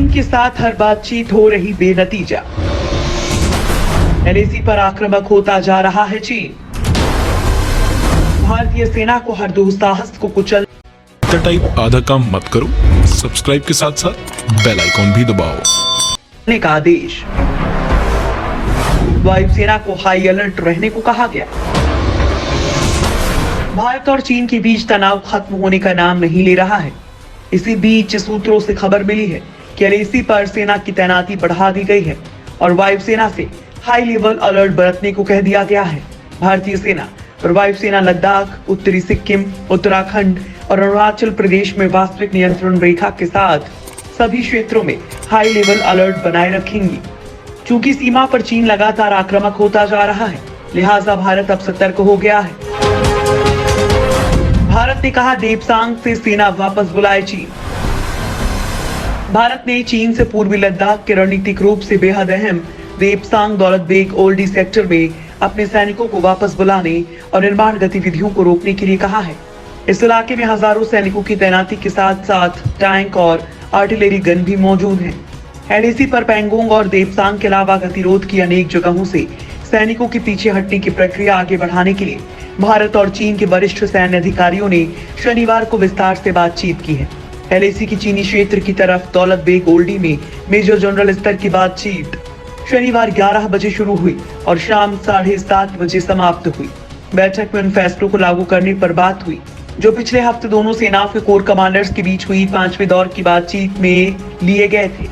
चीन के साथ हर बातचीत हो रही बेनतीजा। एलएसी पर आक्रामक होता जा रहा है चीन। भारतीय सेना को हर दुस्साहस को कुचल टाइप आधा काम मत करो, सब्सक्राइब के साथ साथ बेल आइकॉन भी दबाओ। का आदेश। वायुसेना को हाई अलर्ट रहने को कहा गया। भारत और चीन के बीच तनाव खत्म होने का नाम नहीं ले रहा है। इसी बीच सूत्रों से खबर मिली है कि एलएसी पर सेना की तैनाती बढ़ा दी गई है और वायुसेना से हाई लेवल अलर्ट बरतने को कह दिया गया है। भारतीय सेना और वायुसेना लद्दाख, उत्तरी सिक्किम, उत्तराखंड और अरुणाचल प्रदेश में वास्तविक नियंत्रण रेखा के साथ सभी क्षेत्रों में हाई लेवल अलर्ट बनाए रखेंगी। चूंकि सीमा पर चीन लगातार आक्रामक होता जा रहा है, लिहाजा भारत अब सतर्क हो गया है। भारत ने कहा देपसांग से सेना वापस बुलाए चीन। भारत ने चीन से पूर्वी लद्दाख के रणनीतिक रूप से बेहद अहम देपसांग दौलत बेग ओल्डी सेक्टर में अपने सैनिकों को वापस बुलाने और निर्माण गतिविधियों को रोकने के लिए कहा है। इस इलाके में हजारों सैनिकों की तैनाती के साथ साथ टैंक और आर्टिलरी गन भी मौजूद हैं। एलएसी पर पैंगोंग और देपसांग के अलावा गतिरोध की अनेक जगहों से सैनिकों के पीछे हटने की प्रक्रिया आगे बढ़ाने के लिए भारत और चीन के वरिष्ठ सैन्य अधिकारियों ने शनिवार को विस्तार से बातचीत की है। एलएसी की चीनी क्षेत्र की तरफ दौलत बेग ओल्डी में मेजर जनरल स्तर की बातचीत शनिवार 11 बजे शुरू हुई और शाम 7:30 बजे समाप्त हुई। बैठक में उन फैसलों को लागू करने पर बात हुई जो पिछले हफ्ते दोनों सेनाओं के कोर कमांडर्स के बीच हुई 5वें दौर की बातचीत में लिए गए थे।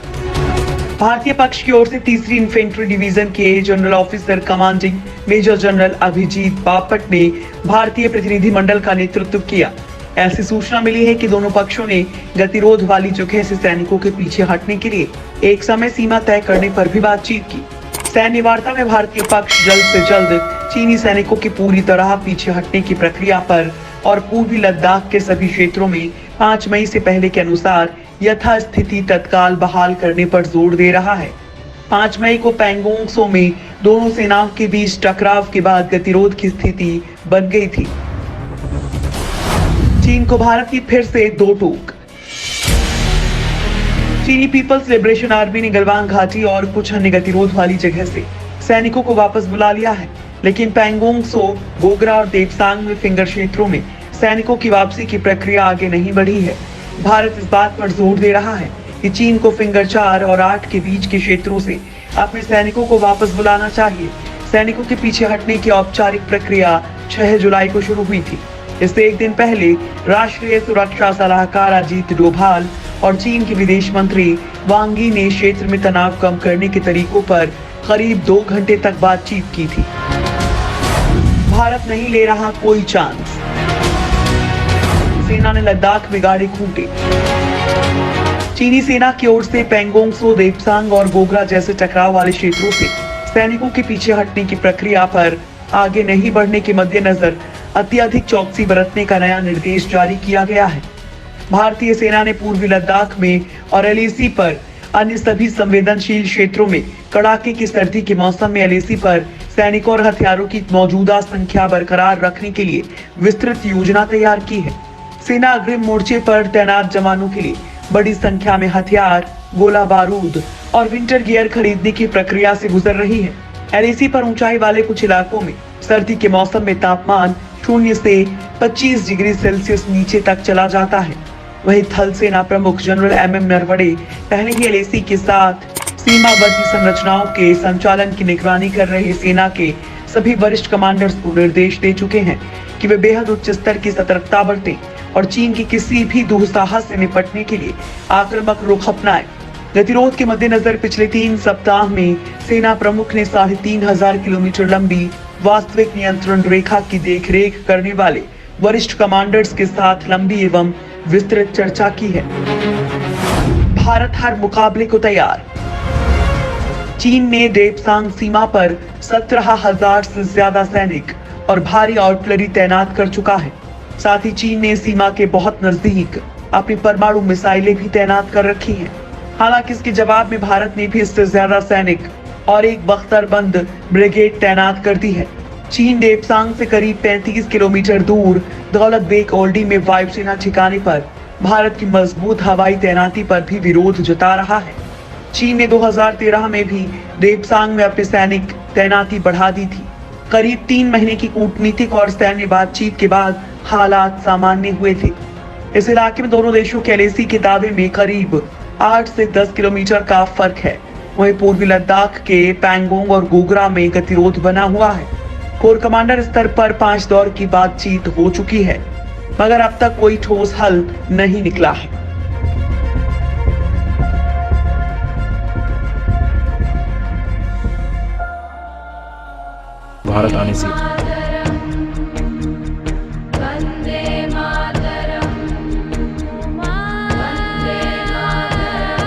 भारतीय पक्ष की ओर से 3री इन्फेंट्री डिवीजन के general officer commanding major general Abhijit Bapat ने भारतीय प्रतिनिधिमंडल का नेतृत्व किया। ऐसी सूचना मिली है कि दोनों पक्षों ने गतिरोध वाली जगह से सैनिकों के पीछे हटने के लिए एक समय सीमा तय करने पर भी बातचीत की। सैन्य वार्ता में भारतीय पक्ष जल्द से जल्द चीनी सैनिकों की पूरी तरह पीछे हटने की प्रक्रिया पर और पूर्वी लद्दाख के सभी क्षेत्रों में 5 मई से पहले के अनुसार यथास्थिति तत्काल बहाल करने पर जोर दे रहा है। 5 मई को पैंगोंग सो में दोनों सेनाओं के बीच टकराव के बाद गतिरोध की स्थिति बन गई थी। चीन को भारत की फिर से 2 टोक। चीनी पीपल्स लिबरेशन आर्मी ने गलवान घाटी और कुछ अन्य गतिरोध वाली जगह से सैनिकों को वापस बुला लिया है, लेकिन पैंगोंग सो, गोगरा और देपसांग में फिंगर क्षेत्रों में सैनिकों की वापसी की प्रक्रिया आगे नहीं बढ़ी है। भारत इस बात पर जोर दे रहा है कि चीन को फिंगर 4 और 8 के बीच के क्षेत्रों से अपने सैनिकों को वापस बुलाना चाहिए। सैनिकों के पीछे हटने की औपचारिक प्रक्रिया 6 जुलाई को शुरू हुई थी। इससे एक दिन पहले राष्ट्रीय सुरक्षा सलाहकार अजीत डोभाल और चीन के विदेश मंत्री वांग यी ने क्षेत्र में तनाव कम करने के तरीकों पर करीब 2 घंटे तक बातचीत की थी। भारत नहीं ले रहा कोई चांस। सेना ने लद्दाख में गाड़े खूंटे। चीनी सेना की ओर से पैंगोंग सो, देपसांग और गोगरा जैसे टकराव वाले क्षेत्रों से सैनिकों के पीछे हटने की प्रक्रिया पर आगे नहीं बढ़ने के मद्देनजर अत्यधिक चौकसी बरतने का नया निर्देश जारी किया गया है। भारतीय सेना ने पूर्वी लद्दाख में और एलएसी पर अन्य सभी संवेदनशील क्षेत्रों में कड़ाके की सर्दी के मौसम में एलएसी पर सैनिकों और हथियारों की मौजूदा संख्या बरकरार रखने के लिए विस्तृत योजना तैयार की है। सेना अग्रिम मोर्चे पर तैनात जवानों के लिए बड़ी संख्या में हथियार, गोला बारूद और विंटर गियर खरीदने की प्रक्रिया से गुजर रही है। एलएसी पर ऊंचाई वाले कुछ इलाकों में सर्दी के मौसम में तापमान 0 से 25 डिग्री सेल्सियस नीचे तक चला जाता है। वहीं थल सेना प्रमुख जनरल एमएम नरवणे पहले ही एलएसी के साथ सीमावर्ती संरचनाओं के संचालन की निगरानी कर रहे सेना के सभी वरिष्ठ कमांडर्स को निर्देश दे चुके हैं कि वे बेहद उच्च स्तर की सतर्कता बरतें और चीन की किसी भी दुस्साहस से निपटने के लिए आक्रामक रुख अपनाएं। गतिरोध के मद्देनजर पिछले 3 सप्ताह में सेना प्रमुख ने 3500 किलोमीटर लंबी वास्तविक नियंत्रण रेखा की देखरेख करने वाले वरिष्ठ कमांडर्स के साथ लंबी एवं विस्तृत चर्चा की है। भारत हर मुकाबले को तैयार। चीन ने देपसांग सीमा पर 17,000 से ज्यादा सैनिक और भारी आर्टिलरी तैनात कर चुका है। साथ ही चीन ने सीमा के बहुत नजदीक अपनी परमाणु मिसाइलें भी तैनात कर रखी हैं। हालांकि इसके जवाब में भारत ने भी इससे ज्यादा सैनिक और एक बख्तरबंद ब्रिगेड तैनात कर दी है। चीन देपसांग से करीब 35 किलोमीटर दूर दौलत बेग ओल्डी में वायुसेना ठिकाने पर भारत की मजबूत हवाई तैनाती पर भी विरोध जता रहा है। चीन ने 2013 में भी देपसांग में अपनी सैनिक तैनाती बढ़ा दी थी। करीब 3 महीने की कूटनीतिक और सैन्य बातचीत के बाद हालात सामान्य हुए थे। इस इलाके में दोनों देशों के एलएसी के दावे में करीब 8 से 10 किलोमीटर का फर्क है। वहीं पूर्वी लद्दाख के पैंगोंग और गोग्रा में गतिरोध बना हुआ है। कोर कमांडर स्तर पर 5 दौर की बातचीत हो चुकी है, मगर अब तक कोई ठोस हल नहीं निकला है। भारत आने से